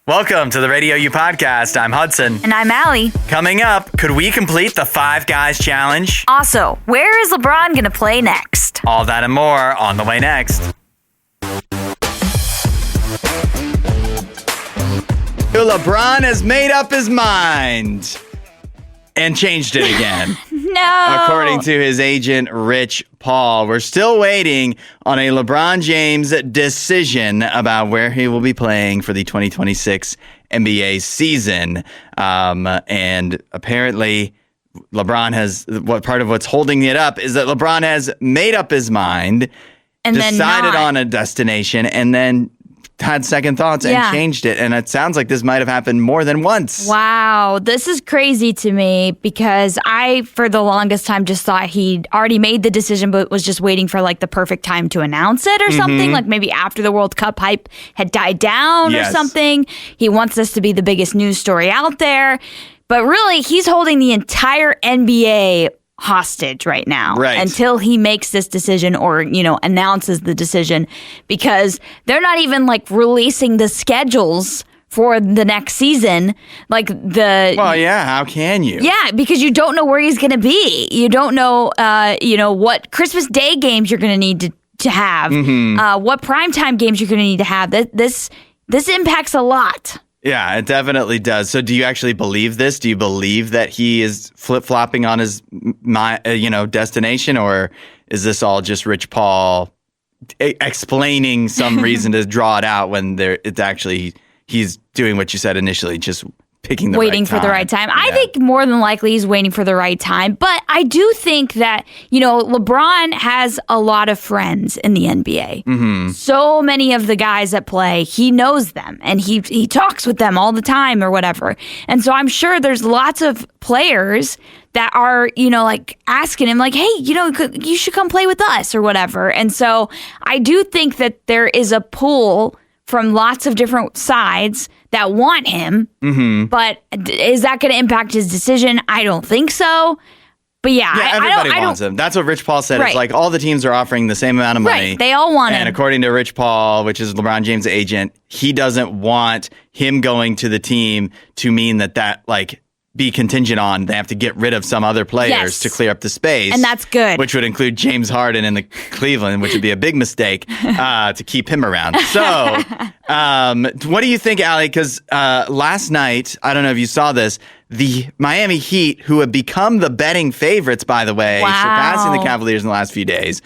Welcome to the RadioU Podcast. I'm Hudson. And I'm Allie. Coming up, could we complete the 5 Guys Challenge? Also, where is LeBron going to play next? All that and more on the way next. LeBron has made up his mind and changed it again. No. According to his agent, Rich Paul. We're still waiting on a LeBron James decision about where he will be playing for the 2026 NBA season. And apparently, LeBron has, part of what's holding it up is that LeBron has made up his mind, and decided on a destination, and then had second thoughts and changed it. And it sounds like this might have happened more than once. Wow. This is crazy to me because I, for the longest time, just thought he'd already made the decision, but was just waiting for like the perfect time to announce it or something. Like maybe after the World Cup hype had died down or something. He wants this to be the biggest news story out there. But really, he's holding the entire NBA hostage right now until he makes this decision or, announces the decision, because they're not even like releasing the schedules for the next season. How can you? Yeah, because you don't know where he's going to be. You don't know, what Christmas Day games you're going to need to have, what primetime games you're going to need to have. This impacts a lot. Yeah, it definitely does. So do you actually believe this? Do you believe that he is flip-flopping on his destination, or is this all just Rich Paul explaining some reason to draw it out when it's actually he's doing what you said initially, just picking the waiting right time. For the right time. Yeah. I think more than likely he's waiting for the right time. But I do think that, LeBron has a lot of friends in the NBA. So many of the guys that play, he knows them and he talks with them all the time or whatever. And so I'm sure there's lots of players that are, asking him like, hey, you should come play with us or whatever. And so I do think that there is a pull from lots of different sides that want him, but is that going to impact his decision? I don't think so. But everybody wants him. That's what Rich Paul said. It's like all the teams are offering the same amount of money. Right, they all want him. And according to Rich Paul, which is LeBron James' agent, he doesn't want him going to the team to mean that be contingent on they have to get rid of some other players to clear up the space. And that's good. Which would include James Harden in the Cleveland, which would be a big mistake to keep him around. So what do you think, Allie? Because last night, I don't know if you saw this, the Miami Heat, who have become the betting favorites, by the way, surpassing the Cavaliers in the last few days,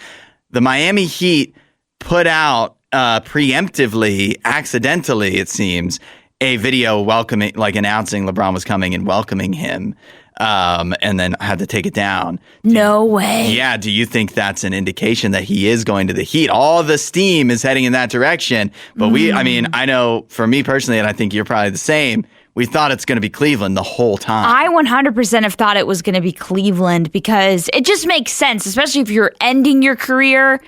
the Miami Heat put out preemptively, accidentally, it seems, a video announcing LeBron was coming and welcoming him, and then had to take it down. No way. Yeah. Do you think that's an indication that he is going to the Heat? All the steam is heading in that direction. But I know for me personally, and I think you're probably the same, we thought it's going to be Cleveland the whole time. I 100% have thought it was going to be Cleveland because it just makes sense, especially if you're ending your career.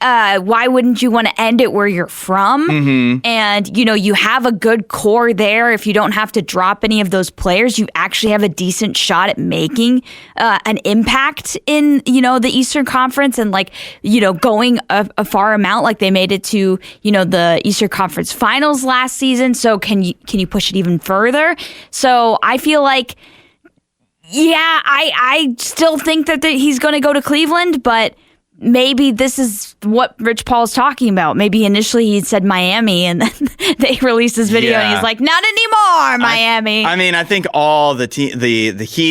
Why wouldn't you want to end it where you're from? And, you have a good core there. If you don't have to drop any of those players, you actually have a decent shot at making an impact in, the Eastern Conference and going a far amount like they made it to, the Eastern Conference Finals last season. So can you push it even further? So I feel like, I still think that he's going to go to Cleveland, but maybe this is what Rich Paul's talking about. Maybe initially he said Miami, and then they released this video, and he's like, "Not anymore, Miami." I think all the Heat,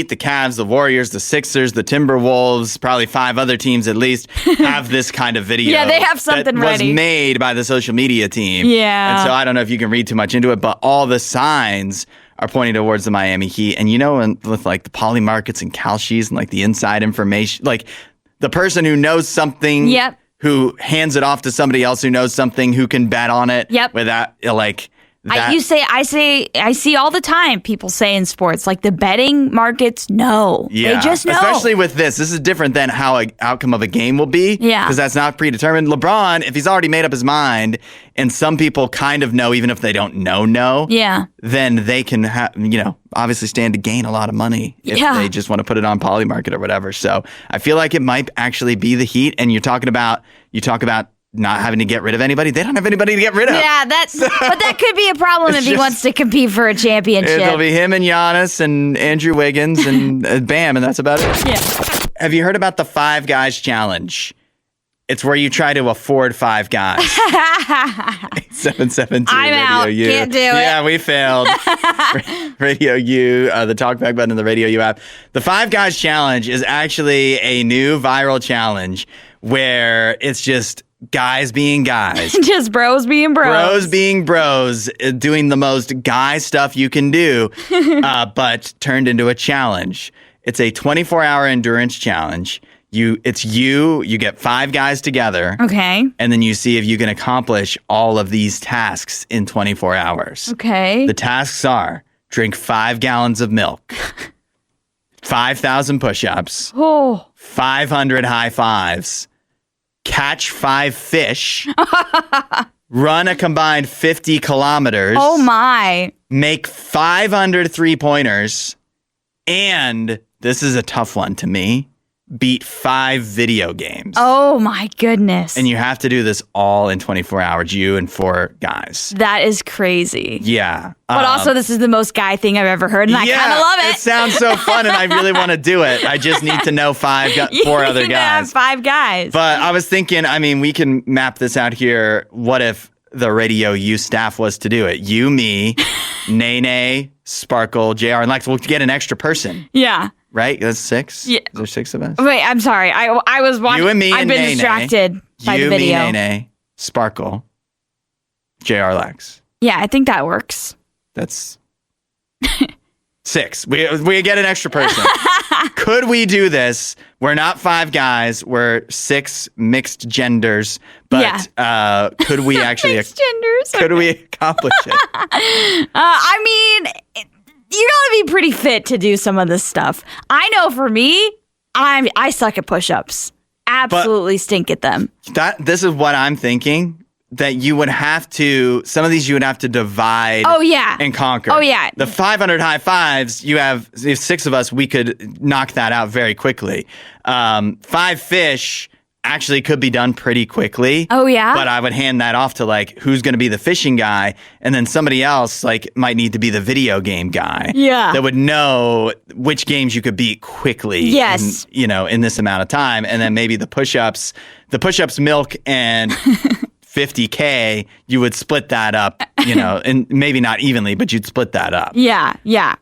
the Cavs, the Warriors, the Sixers, the Timberwolves, probably 5 other teams at least, have this kind of video. Yeah, they have something that ready. Was made by the social media team. Yeah, and so I don't know if you can read too much into it, but all the signs are pointing towards the Miami Heat, and with the poly markets and Kalshis and the inside information, the person who knows something, who hands it off to somebody else who knows something, who can bet on it without I see all the time people say in sports, the betting markets know. Yeah. They just know. Especially with this. This is different than how an outcome of a game will be. Yeah. Because that's not predetermined. LeBron, if he's already made up his mind, and some people kind of know, even if they don't know, then they can obviously stand to gain a lot of money if they just want to put it on Polymarket or whatever. So I feel like it might actually be the Heat. And you talk about not having to get rid of anybody. They don't have anybody to get rid of. Yeah, but that could be a problem if he wants to compete for a championship. It'll be him and Giannis and Andrew Wiggins and bam, and that's about it. Yeah. Have you heard about the 5 Guys Challenge? It's where you try to afford 5 guys. 772 I'm out. Radio U. Can't do it. Yeah, we failed. Radio U, the talkback button in the Radio U app. The 5 Guys Challenge is actually a new viral challenge where it's just guys being guys. Just bros being bros. Bros being bros, doing the most guy stuff you can do, but turned into a challenge. It's a 24-hour endurance challenge. You get 5 guys together. Okay. And then you see if you can accomplish all of these tasks in 24 hours. Okay. The tasks are drink 5 gallons of milk, 5,000 push-ups, 500 high fives, catch 5 fish, run a combined 50 kilometers. Oh my. Make 500 3-pointers, and this is a tough one to me. Beat 5 video games. Oh my goodness. And you have to do this all in 24 hours, you and 4 guys. That is crazy. Yeah. But also, this is the most guy thing I've ever heard, and I kind of love it. It sounds so fun, and I really want to do it. I just need to know 4 other guys. Have 5 guys. But I was thinking, I mean, we can map this out here. What if the Radio U staff was to do it? You, me, Nene, Sparkle, JR, and Lex. We'll get an extra person. Yeah. Right? That's 6? Yeah. Is there 6 of us? Wait, I'm sorry. I was watching. You and me I've and been Nene. distracted by the video. You, me, Nene, Sparkle, JR, Lex. Yeah, I think that works. That's 6. We get an extra person. Could we do this? We're not 5 guys. We're 6 mixed genders. But could we actually... Mixed genders. Could we accomplish it? I mean... You gotta be pretty fit to do some of this stuff. I know for me, I suck at push-ups. Absolutely stink at them. This is what I'm thinking. That you would have to, some of these you would have to divide and conquer. Oh, yeah. The 500 high fives, if 6 of us, we could knock that out very quickly. 5 fish actually could be done pretty quickly. Oh, yeah? But I would hand that off to, like, who's going to be the fishing guy, and then somebody else, like, might need to be the video game guy. Yeah. That would know which games you could beat quickly. Yes. In this amount of time. And then maybe the push-ups, milk, and 50K, you would split that up, and maybe not evenly, but you'd split that up. Yeah.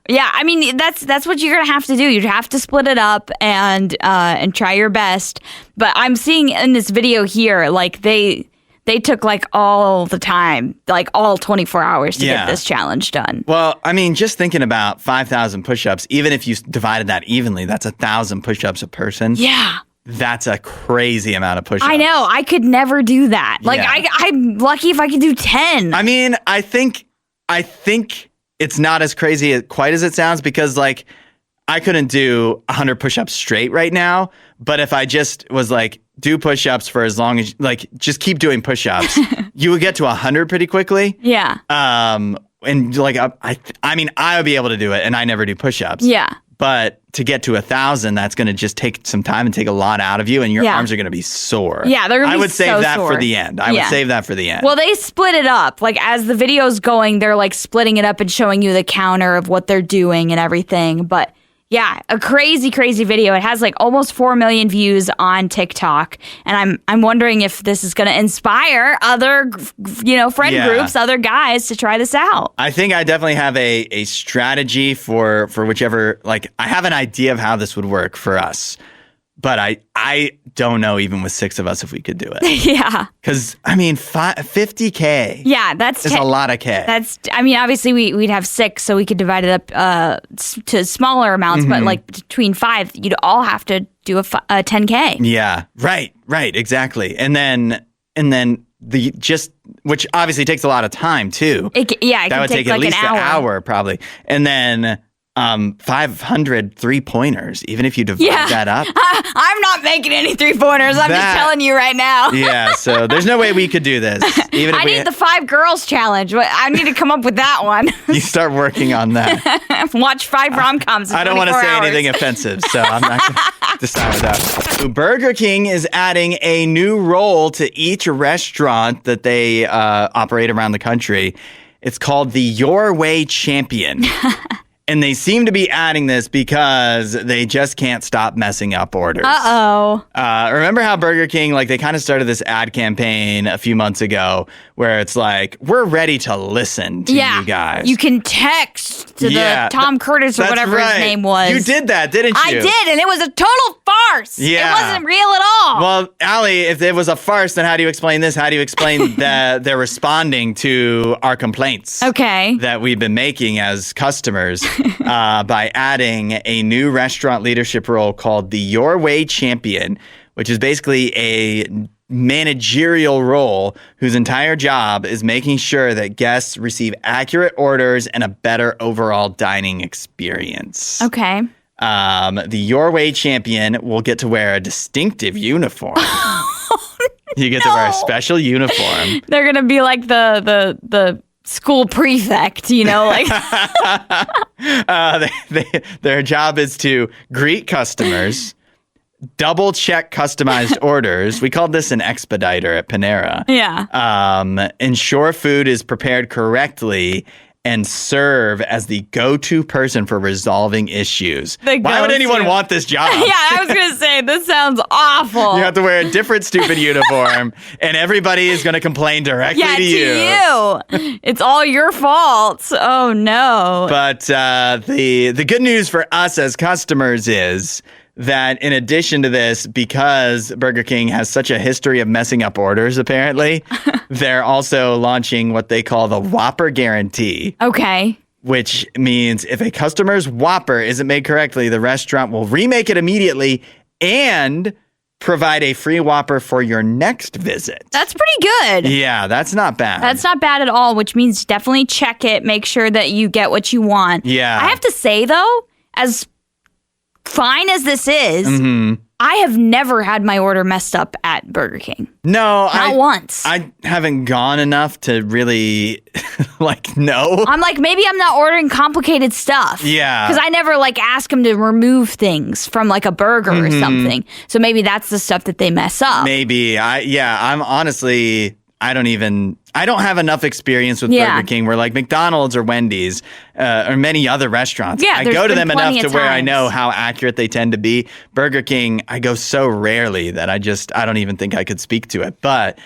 I mean, that's what you're gonna have to do. You'd have to split it up and try your best. But I'm seeing in this video here, like they took like all the time, like all 24 hours to get this challenge done. Well, I mean, just thinking about 5,000 push-ups, even if you divided that evenly, that's 1,000 push-ups a person. Yeah. That's a crazy amount of push-ups. I know. I could never do that. Like, I'm lucky if I could do 10. I mean, I think it's not as crazy quite as it sounds because, like, I couldn't do 100 push-ups straight right now. But if I just was like, do push-ups for as long as, like, just keep doing push-ups, you would get to 100 pretty quickly. Yeah. And, like, I mean, I would be able to do it, and I never do push-ups. Yeah. But to get to 1,000, that's going to just take some time and take a lot out of you, and your arms are going to be sore. Yeah, they're going to be I would so save that sore. for the end. I would save that for the end. Well, they split it up. Like, as the video's going, they're, like, splitting it up and showing you the counter of what they're doing and everything. But, yeah, a crazy, crazy video. It has, like, almost 4 million views on TikTok. And I'm wondering if this is going to inspire other, friend groups, other guys to try this out. I think I definitely have a strategy for whichever, like, I have an idea of how this would work for us. But I don't know, even with 6 of us, if we could do it. Yeah. Because, I mean, 50K. Yeah, that's a lot of K. Obviously, we'd have 6, so we could divide it up to smaller amounts. But, like, between 5, you'd all have to do a 10K. Yeah, right, exactly. And then which obviously takes a lot of time, too. It that would take like at least an hour, probably. And then 500 3-pointers, even if you divide that up. I'm not making any 3-pointers. I'm just telling you right now. Yeah, so there's no way we could do this. Even if I need the 5 girls challenge. I need to come up with that one. You start working on that. Watch 5 rom-coms in I don't want to say anything offensive, so I'm not decided that. Burger King is adding a new role to each restaurant that they operate around the country. It's called the Your Way Champion. And they seem to be adding this because they just can't stop messing up orders. Uh-oh. Remember how Burger King, like, they kind of started this ad campaign a few months ago where it's like, we're ready to listen to you guys. You can text to the Tom Curtis or whatever his name was. You did that, didn't you? I did, and it was a total farce. Yeah. It wasn't real at all. Well, Allie, if it was a farce, then how do you explain this? How do you explain that they're responding to our complaints? Okay. That we've been making as customers by adding a new restaurant leadership role called the Your Way Champion, which is basically a managerial role whose entire job is making sure that guests receive accurate orders and a better overall dining experience. Okay. The Your Way Champion will get to wear a distinctive uniform. You get to wear a special uniform. They're going to be like the school prefect, you know, like. Their job is to greet customers, double check customized orders. We called this an expediter at Panera. Yeah. Ensure food is prepared correctly and serve as the go-to person for resolving issues. Why would anyone want this job? Yeah, I was going to say, this sounds awful. You have to wear a different stupid uniform, and everybody is going to complain directly to you. It's all your fault. Oh, no. But the good news for us as customers is that in addition to this, because Burger King has such a history of messing up orders, apparently, they're also launching what they call the Whopper Guarantee. Okay. Which means if a customer's Whopper isn't made correctly, the restaurant will remake it immediately and provide a free Whopper for your next visit. That's pretty good. Yeah, that's not bad. That's not bad at all, which means definitely check it. Make sure that you get what you want. Yeah. I have to say, though, as fine as this is, I have never had my order messed up at Burger King. No, not once. I haven't gone enough to really know. I'm like, maybe I'm not ordering complicated stuff. Yeah. Because I never ask them to remove things from a burger or something. So maybe that's the stuff that they mess up. Maybe. I'm honestly, I don't have enough experience with Burger King where McDonald's or Wendy's or many other restaurants. Yeah, I go to them enough to where I know how accurate they tend to be. Burger King, I go so rarely that I don't even think I could speak to it. But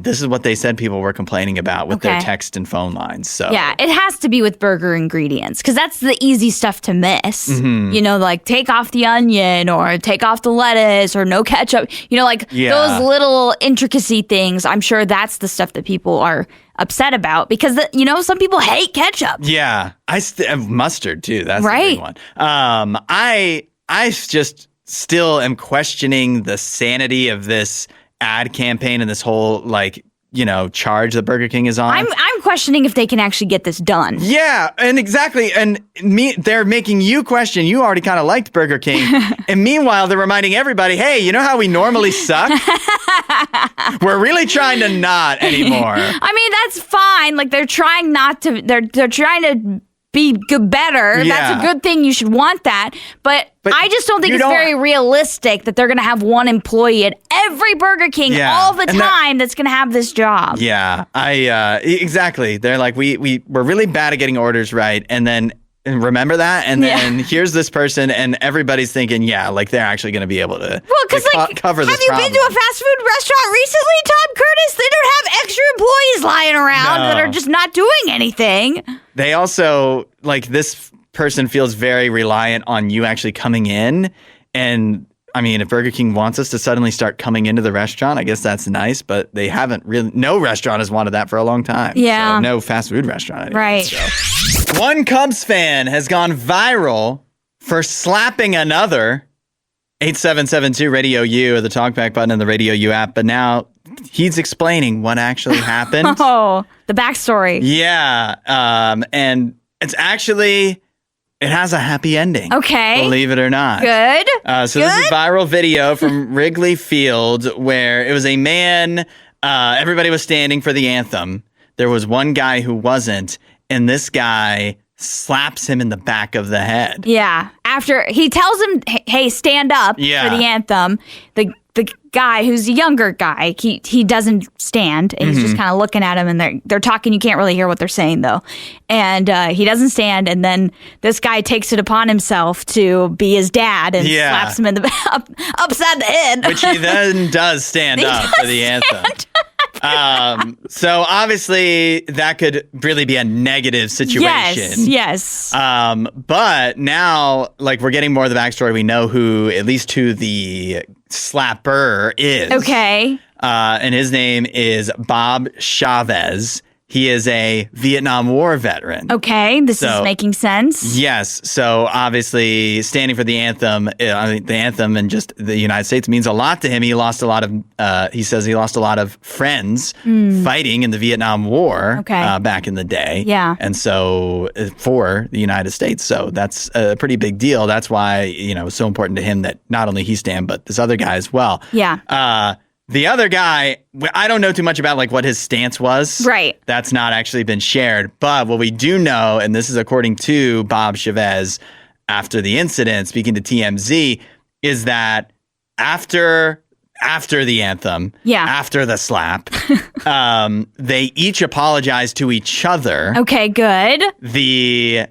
this is what they said people were complaining about with their text and phone lines. So yeah, it has to be with burger ingredients because that's the easy stuff to miss. You know, take off the onion or take off the lettuce or no ketchup. You know, those little intricacy things. I'm sure that's the stuff that people are upset about because some people hate ketchup. Yeah, mustard too. That's right. The big one. I just still am questioning the sanity of this ad campaign and this whole charge that Burger King is on. I'm questioning if they can actually get this done. Yeah, and exactly. And they're making you question. You already kind of liked Burger King. And meanwhile, they're reminding everybody, hey, you know how we normally suck? We're really trying to not anymore. I mean, that's fine. They're trying not to, they're trying to be better. Yeah. That's a good thing. You should want that. But I just don't think it's very realistic that they're going to have one employee at every Burger King all the time that's going to have this job. Yeah, exactly. They're like, we're really bad at getting orders right. And then remember that? And then here's this person and everybody's thinking, they're actually going to be able to cover this problem. Have you been to a fast food restaurant recently, Tom Curtis? They don't have extra employees lying around that are just not doing anything. They also, this person feels very reliant on you actually coming in. And I mean, if Burger King wants us to suddenly start coming into the restaurant, I guess that's nice, but they haven't really, no restaurant has wanted that for a long time. Yeah. So no fast food restaurant anymore. Right. So. One Cubs fan has gone viral for slapping another. 8772 Radio U or the talkback button in the Radio U app, but now he's explaining what actually happened. Oh, the backstory. Yeah. And it's actually, it has a happy ending. Okay. Believe it or not. Good. So this is a viral video from Wrigley Field where it was a man, everybody was standing for the anthem. There was one guy who wasn't, and this guy slaps him in the back of the head. Yeah. after he tells him, hey, stand up for the anthem, the guy who's the younger guy, he doesn't stand, and he's just kind of looking at him, and they're talking. You can't really hear what they're saying, though. And he doesn't stand, and then this guy takes it upon himself to be his dad and slaps him in the upside the head. Which he then does stand up for the anthem. So obviously that could really be a negative situation. Yes. But now, like, we're getting more of the backstory. We know who the slapper is. Okay. And his name is Bob Chavez. He is a Vietnam War veteran. Okay, this is making sense. Yes. So obviously standing for the anthem, the anthem in just the United States means a lot to him. He lost a lot of, he says he lost a lot of friends fighting in the Vietnam War back in the day. Yeah. And so for the United States. So that's a pretty big deal. That's why, it's so important to him that not only he stand, but this other guy as well. Yeah. The other guy, I don't know too much about like what his stance was. Right. That's not actually been shared. But what we do know, and this is according to Bob Chavez after the incident, speaking to TMZ, is that after the anthem, after the slap, they each apologized to each other. Okay, good. The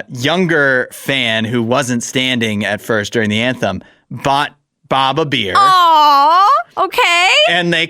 younger fan who wasn't standing at first during the anthem bought Bob a beer. Aww, okay. And they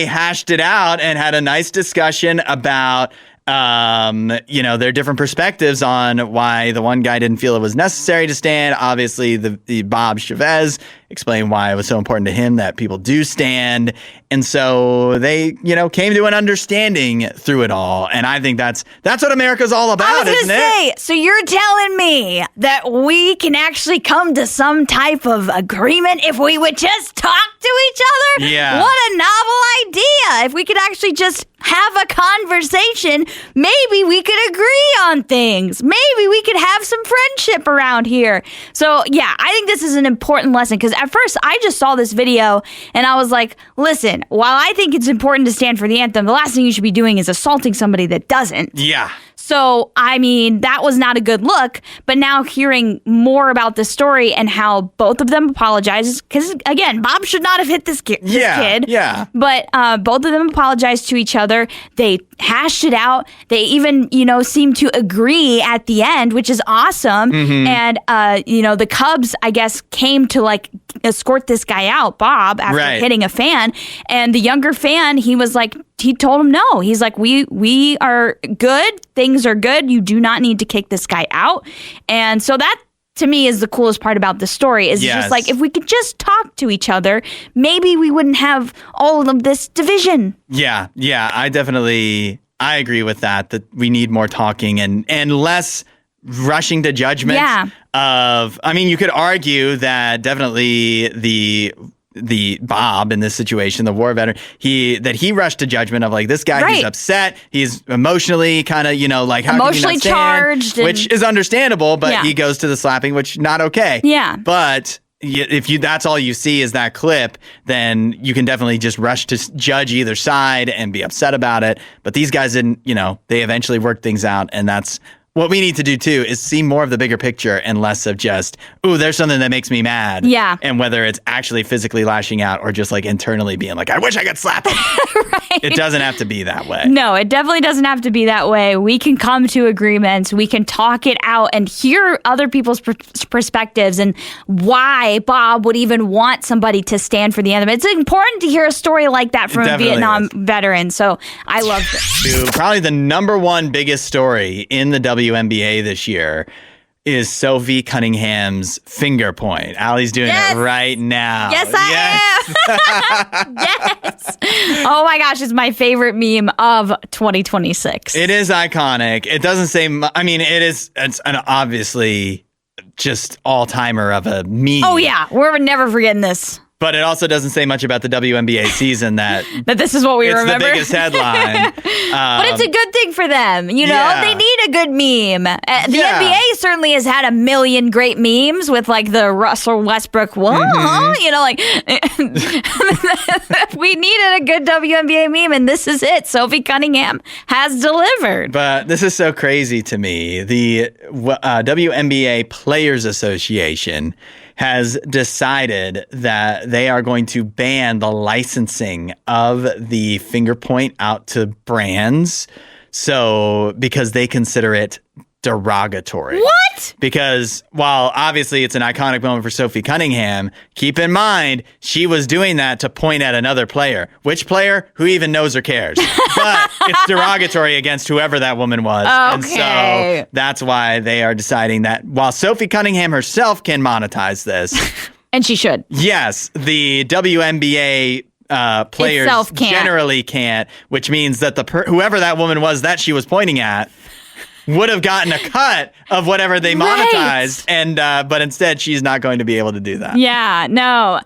hashed it out and had a nice discussion about, their different perspectives on why the one guy didn't feel it was necessary to stand. Obviously, the Bob Chavez explained why it was so important to him that people do stand. And so they, came to an understanding through it all. And I think that's what America's all about, isn't it? So you're telling me that we can actually come to some type of agreement if we would just talk to each other? Yeah. What a novel idea. If we could actually just have a conversation, maybe we could agree on things. Maybe we could have some friendship around here. So, yeah, I think this is an important lesson because at first I just saw this video and I was like, listen, while I think it's important to stand for the anthem, the last thing you should be doing is assaulting somebody that doesn't. Yeah. So, I mean, that was not a good look. But now hearing more about the story and how both of them apologized, because, again, Bob should not have hit this kid. Yeah. But both of them apologized to each other. They hashed it out. They even, seemed to agree at the end, which is awesome. Mm-hmm. And, the Cubs, I guess, came to, escort this guy out, Bob, after hitting a fan. And the younger fan, he told him no. He's like, we are good. Things are good. You do not need to kick this guy out. And so that, to me, is the coolest part about the story. Is just like, if we could just talk to each other, maybe we wouldn't have all of this division. Yeah. I agree with that we need more talking and less rushing to judgment you could argue that definitely the Bob in this situation, the war veteran, he rushed to judgment of like this guy, he's upset, he's emotionally kind of, how emotionally can you not stand? charged, which is understandable, but he goes to the slapping, which not okay. Yeah. But if that's all you see is that clip, then you can definitely just rush to judge either side and be upset about it. But these guys didn't, they eventually worked things out, and that's what we need to do, too, is see more of the bigger picture and less of just, ooh, there's something that makes me mad. Yeah. And whether it's actually physically lashing out or just like internally being like, I wish I could slap him. Right. It doesn't have to be that way. No, it definitely doesn't have to be that way. We can come to agreements. We can talk it out and hear other people's perspectives and why Bob would even want somebody to stand for the anthem. It's important to hear a story like that from a Vietnam veteran. So I love it. Probably the number one biggest story in the WNBA this year is Sophie Cunningham's finger point. Allie's doing it right now. Yes, I am. Yes. Oh my gosh, it's my favorite meme of 2026. It is iconic. It doesn't say, it's an obviously just all-timer of a meme. Oh yeah, we're never forgetting this. But it also doesn't say much about the WNBA season that this is what we it's remember. the biggest headline. But it's a good thing for them. You know, Yeah. they need a good meme. The Yeah. NBA certainly has had a million great memes with like the Russell Westbrook, you know, like we needed a good WNBA meme, and this is it. Sophie Cunningham has delivered. But this is so crazy to me. The WNBA Players Association has decided that they are going to ban the licensing of the finger point out to brands. So, because they consider it derogatory. What? Because while obviously it's an iconic moment for Sophie Cunningham, keep in mind she was doing that to point at another player. Which player? Who even knows or cares? But it's derogatory against whoever that woman was. And Okay. so that's why they are deciding that while Sophie Cunningham herself can monetize this, And she should. yes, the WNBA players Itself can't. generally can't, which means that whoever that woman was that she was pointing at would have gotten a cut of whatever they Right. monetized, and but instead she's not going to be able to do that. Yeah, no,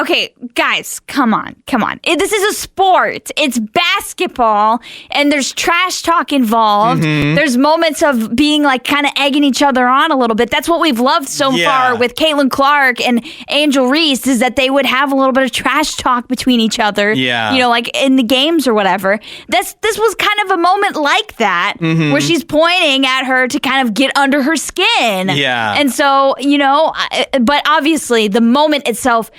okay, guys, come on. This is a sport. It's basketball, and there's trash talk involved. Mm-hmm. There's moments of being like kind of egging each other on a little bit. That's what we've loved so Yeah. far with Caitlin Clark and Angel Reese, is that they would have a little bit of trash talk between each other. Yeah. You know, like in the games or whatever. This was kind of a moment like that, where she's pointing at her to kind of get under her skin. Yeah. And so, you know, but obviously the moment itself,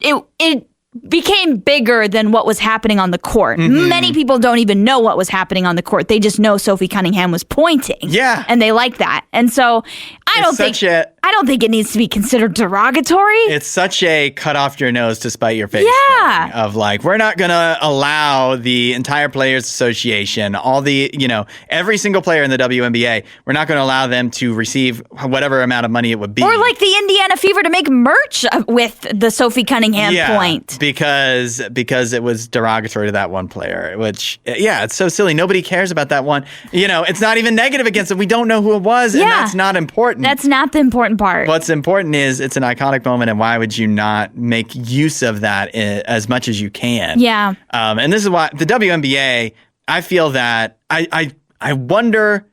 it became bigger than what was happening on the court. Many people don't even know what was happening on the court. They just know Sophie Cunningham was pointing. Yeah. And they like that. And so I don't think it needs to be considered derogatory. It's such a cut off your nose to spite your face Yeah. thing of like, we're not going to allow the entire Players Association, all the, you know, every single player in the WNBA, we're not going to allow them to receive whatever amount of money it would be. Or like the Indiana Fever to make merch with the Sophie Cunningham point. Because it was derogatory to that one player, which, yeah, it's so silly. Nobody cares about that one. You know, it's not even negative against it. We don't know who it was, and that's not important. That's not the important part. What's important is it's an iconic moment, and why would you not make use of that as much as you can? Yeah. And this is why the WNBA, I feel that I wonder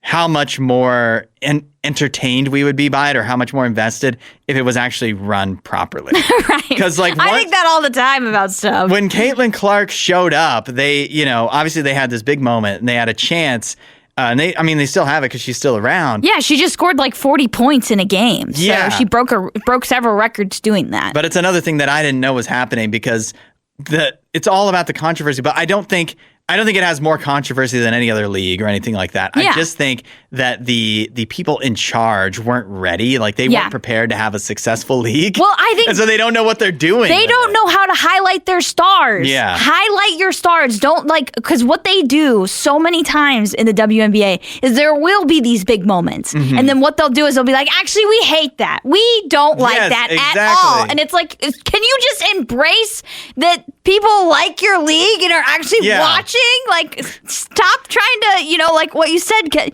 how much more entertained we would be by it, or how much more invested if it was actually run properly. Right. Because like I think that all the time about stuff. when Caitlin Clark showed up, they, you know, obviously they had this big moment and they had a chance. And they still have it because she's still around. Yeah, she just scored like 40 points in a game. So Yeah. she broke several records doing that. But it's another thing that I didn't know was happening because it's all about the controversy. But I don't think it has more controversy than any other league or anything like that. Yeah. I just think that the people in charge weren't ready. Like they weren't prepared to have a successful league. Well, I think and so they don't know what they're doing. they don't know how to highlight their stars. Yeah. Highlight your stars. Don't because what they do so many times in the WNBA is there will be these big moments. Mm-hmm. And then what they'll do is they'll be like, actually, we hate that. We don't like Yes, that exactly. at all. And it's like, can you just embrace that people like your league and are actually watching? Like, stop trying to, you know, like what you said, cut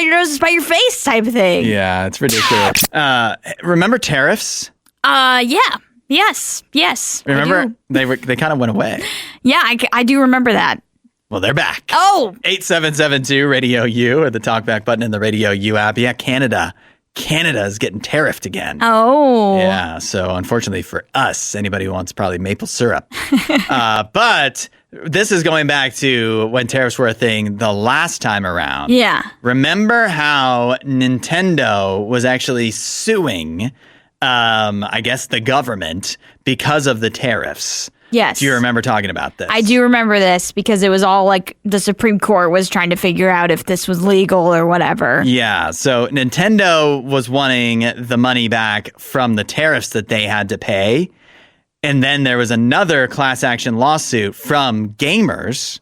your nose by your face type of thing. Yeah, it's ridiculous. Remember tariffs? Yeah. Yes. Remember I do. they kind of went away. Yeah, I do remember that. Well, they're back. Oh, 8772 Radio U, or the talkback button in the Radio U app. Yeah, Canada is getting tariffed again. Oh. Yeah, so unfortunately for us, anybody who wants probably maple syrup. But this is going back to when tariffs were a thing the last time around. Yeah. Remember how Nintendo was actually suing, I guess, the government because of the tariffs? Yes. Do you remember talking about this? I do remember this because it was all like the Supreme Court was trying to figure out if this was legal or whatever. Yeah. So Nintendo was wanting the money back from the tariffs that they had to pay. And then there was another class action lawsuit from gamers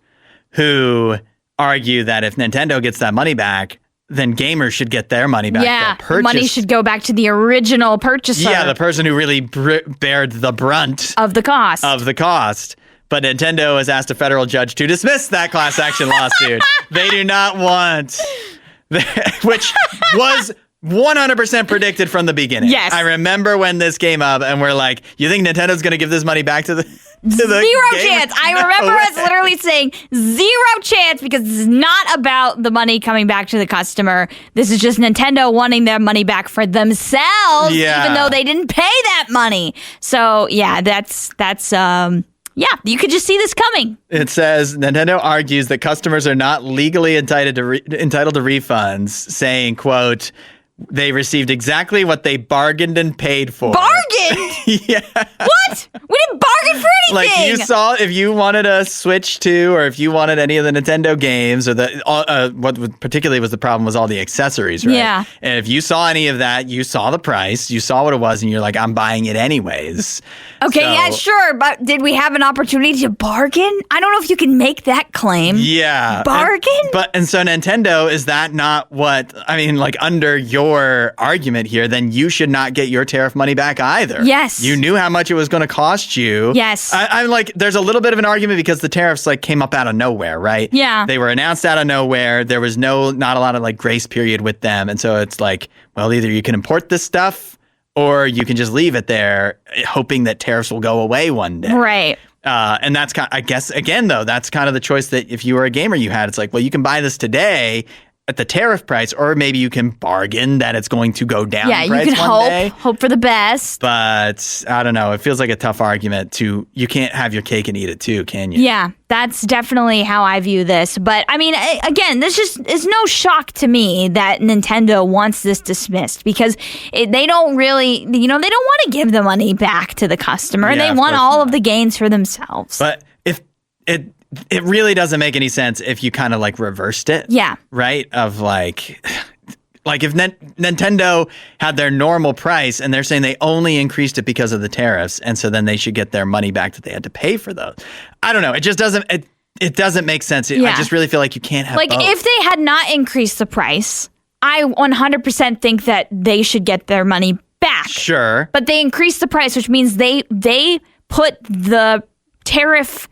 who argue that if Nintendo gets that money back, then gamers should get their money back. Yeah, the money should go back to the original purchaser. Yeah, the person who really bared the brunt of the cost. But Nintendo has asked a federal judge to dismiss that class action lawsuit. They do not want, which was 100% predicted from the beginning. Yes. I remember when this came up and we're like, you think Nintendo's going to give this money back to the Zero game? chance. I remember us literally saying 0 chance because this is not about the money coming back to the customer. This is just Nintendo wanting their money back for themselves, even though they didn't pay that money. So yeah, that's yeah, you could just see this coming. It says Nintendo argues that customers are not legally entitled to refunds, saying, quote, they received exactly what they bargained and paid for. Bargained? Yeah. What? We didn't bargain for anything. Like you saw, if you wanted a Switch 2 or if you wanted any of the Nintendo games or what particularly was the problem was all the accessories, right? Yeah. And if you saw any of that, you saw the price, you saw what it was, and you're like, I'm buying it anyways. Okay, yeah, sure. But did we have an opportunity to bargain? I don't know if you can make that claim. Yeah. Bargain? And so Nintendo, is that not what, I mean, like under your argument here, then you should not get your tariff money back either. Yes. You knew how much it was going to cost you. Yes. I'm like, there's a little bit of an argument because the tariffs like came up out of nowhere, right? Yeah. They were announced out of nowhere. There was not a lot of like grace period with them. And so it's like, well, either you can import this stuff or you can just leave it there hoping that tariffs will go away one day. Right. And that's kind of, I guess, again, though, that's kind of the choice that if you were a gamer you had. It's like, well, you can buy this today at the tariff price, or maybe you can bargain that it's going to go down. Yeah, in price you can one day. hope for the best. But I don't know. It feels like a tough argument you can't have your cake and eat it too, can you? Yeah, that's definitely how I view this. But I mean, again, this just is no shock to me that Nintendo wants this dismissed because they don't really, they don't want to give the money back to the customer. Yeah, they want all of the gains for themselves. But if it really doesn't make any sense if you kind of like reversed it. Yeah. Right? Of like if Nintendo had their normal price and they're saying they only increased it because of the tariffs, and so then they should get their money back that they had to pay for those. I don't know. It just doesn't. It doesn't make sense. I just really feel like you can't have both. If they had not increased the price, I 100% think that they should get their money back. Sure. But they increased the price, which means they put the tariff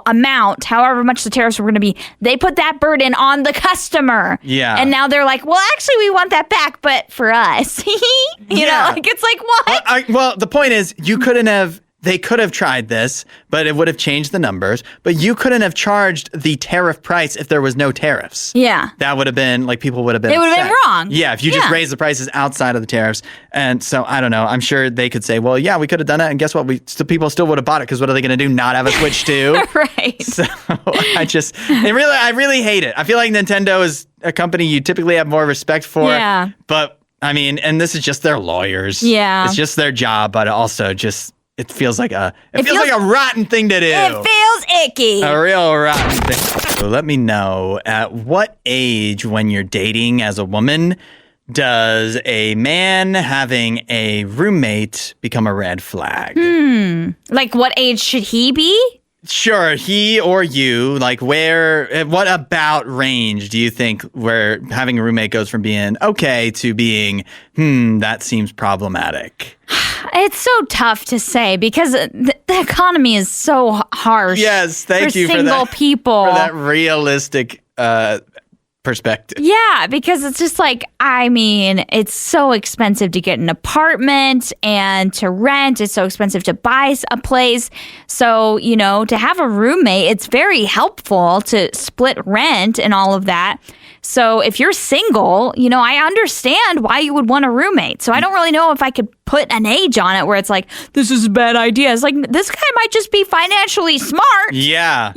amount, however much the tariffs were going to be, they put that burden on the customer. Yeah. And now they're like, well, actually, we want that back, but for us. It's like, what? Well, the point is, they could have tried this, but it would have changed the numbers. But you couldn't have charged the tariff price if there was no tariffs. Yeah. That would have been, like, people would have been It would have been upset. wrong. Yeah, if you just raised the prices outside of the tariffs. And so, I don't know. I'm sure they could say, well, yeah, we could have done that. And guess what? People still would have bought it because what are they going to do? Not have a Switch 2? Right. So, I really hate it. I feel like Nintendo is a company you typically have more respect for. Yeah. But, I mean, and this is just their lawyers. Yeah. It's just their job, but also just... It feels like a rotten thing to do. It feels icky. A real rotten thing. So let me know, at what age when you're dating as a woman does a man having a roommate become a red flag? Like, what age should he be? Sure, he or you, like what about range do you think where having a roommate goes from being okay to being, that seems problematic? It's so tough to say because the economy is so harsh. Yes, thank you for single that, people. For that realistic perspective. Yeah, because it's just like, I mean, it's so expensive to get an apartment and to rent. It's so expensive to buy a place. So, to have a roommate, it's very helpful to split rent and all of that. So if you're single, I understand why you would want a roommate. So I don't really know if I could put an age on it where it's like, this is a bad idea. It's like, this guy might just be financially smart. Yeah.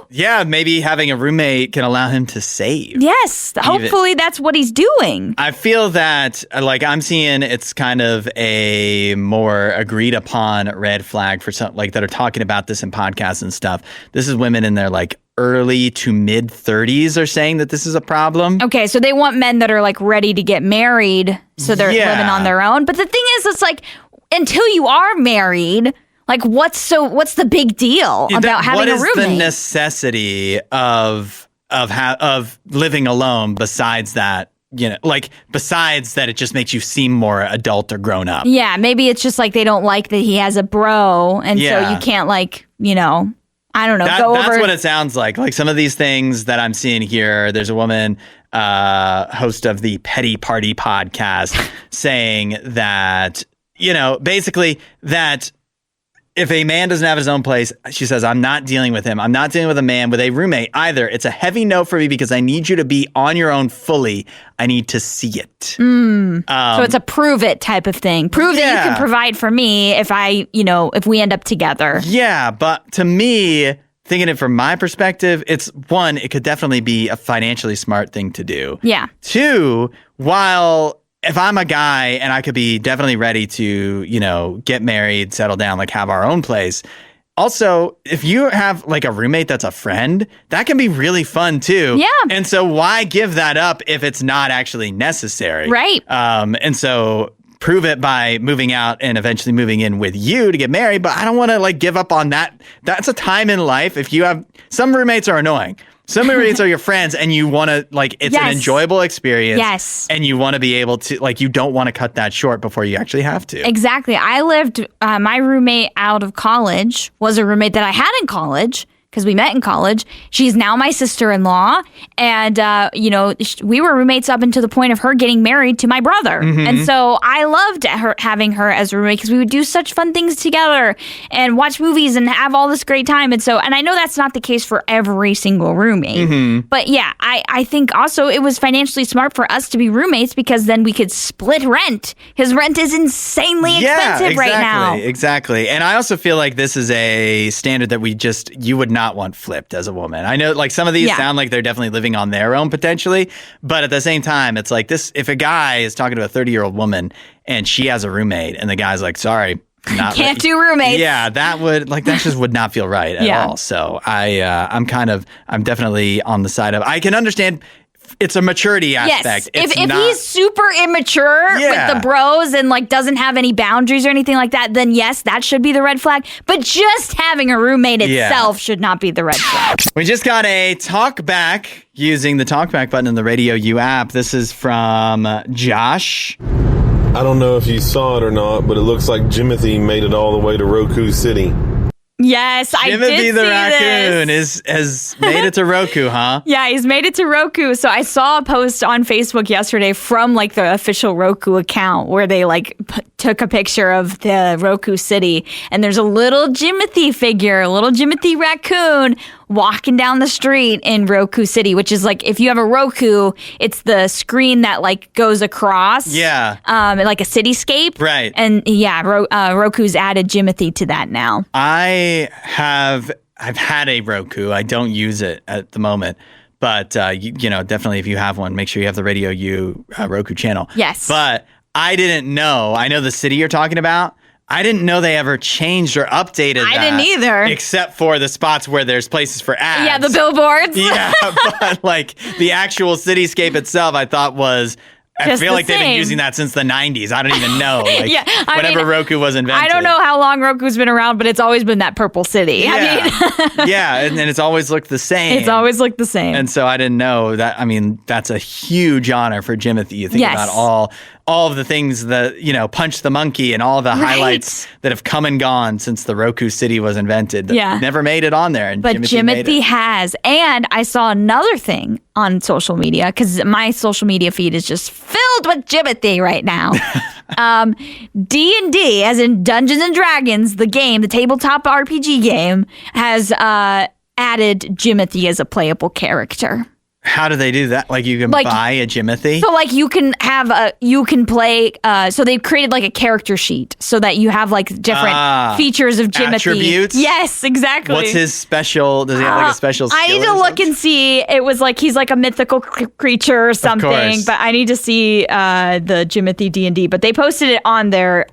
Yeah, maybe having a roommate can allow him to save. Yes. Hopefully that's what he's doing. I feel that, like, I'm seeing it's kind of a more agreed upon red flag for some, like, that are talking about this in podcasts and stuff. This is women in their, like, early to mid 30s are saying that this is a problem. Okay, so they want men that are like ready to get married, so they're living on their own. But the thing is, it's like until you are married, like what's the big deal about having a roommate? What is the necessity of living alone besides that? Besides that, it just makes you seem more adult or grown up. Yeah, maybe it's just like they don't like that he has a bro, and so you can't I don't know. That's what it sounds like. Like some of these things that I'm seeing here, there's a woman, host of the Petty Party podcast, saying that, basically that if a man doesn't have his own place, she says, I'm not dealing with him. I'm not dealing with a man with a roommate either. It's a heavy no for me because I need you to be on your own fully. I need to see it. So it's a prove it type of thing. Prove that you can provide for me if we end up together. Yeah, but to me, thinking it from my perspective, it's one, it could definitely be a financially smart thing to do. Yeah. Two, if I'm a guy and I could be definitely ready to, get married, settle down, like have our own place. Also, if you have like a roommate that's a friend, that can be really fun too. Yeah. And so why give that up if it's not actually necessary? Right. And so prove it by moving out and eventually moving in with you to get married. But I don't want to like give up on that. That's a time in life. If you have some roommates are annoying. Some roommates are your friends and you want to it's an enjoyable experience. Yes. And you want to be able to you don't want to cut that short before you actually have to. Exactly. I lived, my roommate out of college was a roommate that I had in college because we met in college. She's now my sister-in-law. And, we were roommates up until the point of her getting married to my brother. Mm-hmm. And so I loved having her as a roommate because we would do such fun things together and watch movies and have all this great time. And I know that's not the case for every single roommate. Mm-hmm. But yeah, I think also it was financially smart for us to be roommates because then we could split rent. His rent is insanely expensive right now. Exactly. And I also feel like this is a standard that you would not want flipped as a woman. I know like some of these sound like they're definitely living on their own potentially, but at the same time, it's like this, if a guy is talking to a 30-year-old woman and she has a roommate and the guy's like, sorry, can't do roommates. Yeah, that just would not feel right at all. So I'm definitely on the side of, I can understand it's a maturity aspect. Yes. If he's super immature with the bros and like doesn't have any boundaries or anything like that, then yes, that should be the red flag. But just having a roommate itself should not be the red flag. We just got a talk back using the talk back button in the RadioU app. This is from Josh. I don't know if you saw it or not, but it looks like Jimothy made it all the way to Roku City. Yes, I did see Jimothy the raccoon has made it to Roku, huh? Yeah, he's made it to Roku. So I saw a post on Facebook yesterday from like the official Roku account where they like took a picture of the Roku City, and there's a little Jimothy figure, a little Jimothy raccoon walking down the street in Roku City, which is like if you have a Roku, it's the screen that like goes across. Yeah. Like a cityscape. Right. And Roku's added Jimothy to that now. I've had a Roku. I don't use it at the moment. But, definitely if you have one, make sure you have the RadioU Roku channel. Yes. But I didn't know. I know the city you're talking about. I didn't know they ever changed or updated that. I didn't either. Except for the spots where there's places for ads. Yeah, the billboards. Yeah, but like the actual cityscape itself, I thought was... I feel like they've been using that since the 90s. I don't even know. Like, whenever Roku was invented. I don't know how long Roku's been around, but it's always been that purple city. Yeah. And it's always looked the same. It's always looked the same. And so I didn't know that. I mean, that's a huge honor for Jimothy. You think about all of the things that, Punch the Monkey and all the highlights that have come and gone since the Roku City was invented. That never made it on there. And but Jimothy has. And I saw another thing on social media, because my social media feed is just filled with Jimothy right now. D&D, as in Dungeons and Dragons, the game, the tabletop RPG game, has added Jimothy as a playable character. How do they do that? Like you can buy a Jimothy? So like you can play, so they've created like a character sheet so that you have like different features of Jimothy. Attributes? Yes, exactly. What's his special, does he have like a special skill? I need to look and see. It was like he's like a mythical creature or something, but I need to see the Jimothy D&D. But they posted it on their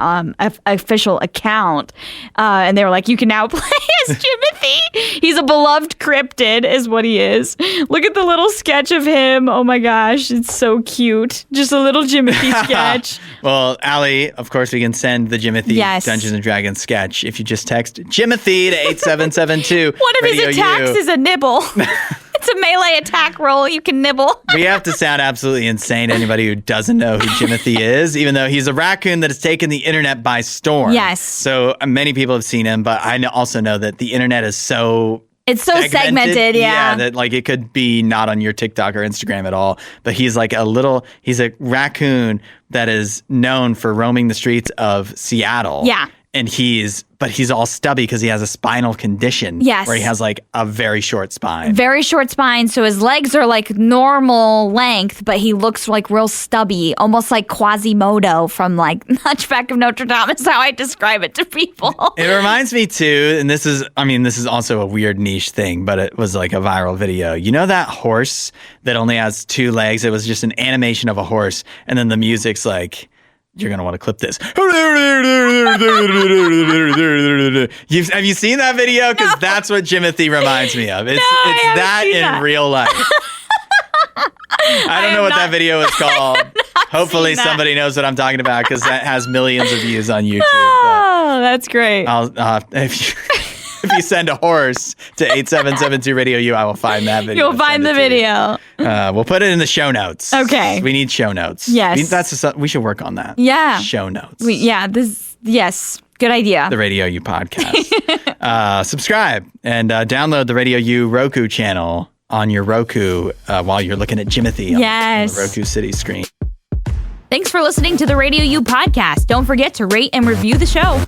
official account, and they were like, you can now play as Jimothy. He's a beloved cryptid is what he is. Look at the little sketch of him. Oh my gosh, it's so cute. Just a little Jimothy sketch. Well, Allie, of course, we can send the Jimothy Dungeons and Dragons sketch if you just text Jimothy to 8772. One of his attacks is a nibble. It's a melee attack roll. You can nibble. We have to sound absolutely insane to anybody who doesn't know who Jimothy is, even though he's a raccoon that has taken the internet by storm. Yes. So many people have seen him, but I also know that the internet is so It's so segmented, yeah. That like it could be not on your TikTok or Instagram at all. But he's like he's a raccoon that is known for roaming the streets of Seattle. Yeah. And he's all stubby because he has a spinal condition. Yes. Where he has like a very short spine. Very short spine, so his legs are like normal length, but he looks like real stubby, almost like Quasimodo from like Hunchback of Notre Dame is how I describe it to people. It reminds me too, and this is also a weird niche thing, but it was like a viral video. You know that horse that only has 2 legs? It was just an animation of a horse, and then the music's like, you're going to want to clip this. Have you seen that video? Because that's what Jimothy reminds me of. It's that in real life. I don't know what that video is called. Hopefully somebody knows what I'm talking about because that has millions of views on YouTube. Oh, that's great. If you send a horse to 8772 Radio U, I will find that video. You'll find the video. We'll put it in the show notes. Okay. We need show notes. Yes. We should work on that. Yeah. Show notes. Yes. Good idea. The RadioU Podcast. Subscribe and download the RadioU Roku channel on your Roku while you're looking at Jimothy on the Roku City screen. Thanks for listening to the RadioU Podcast. Don't forget to rate and review the show.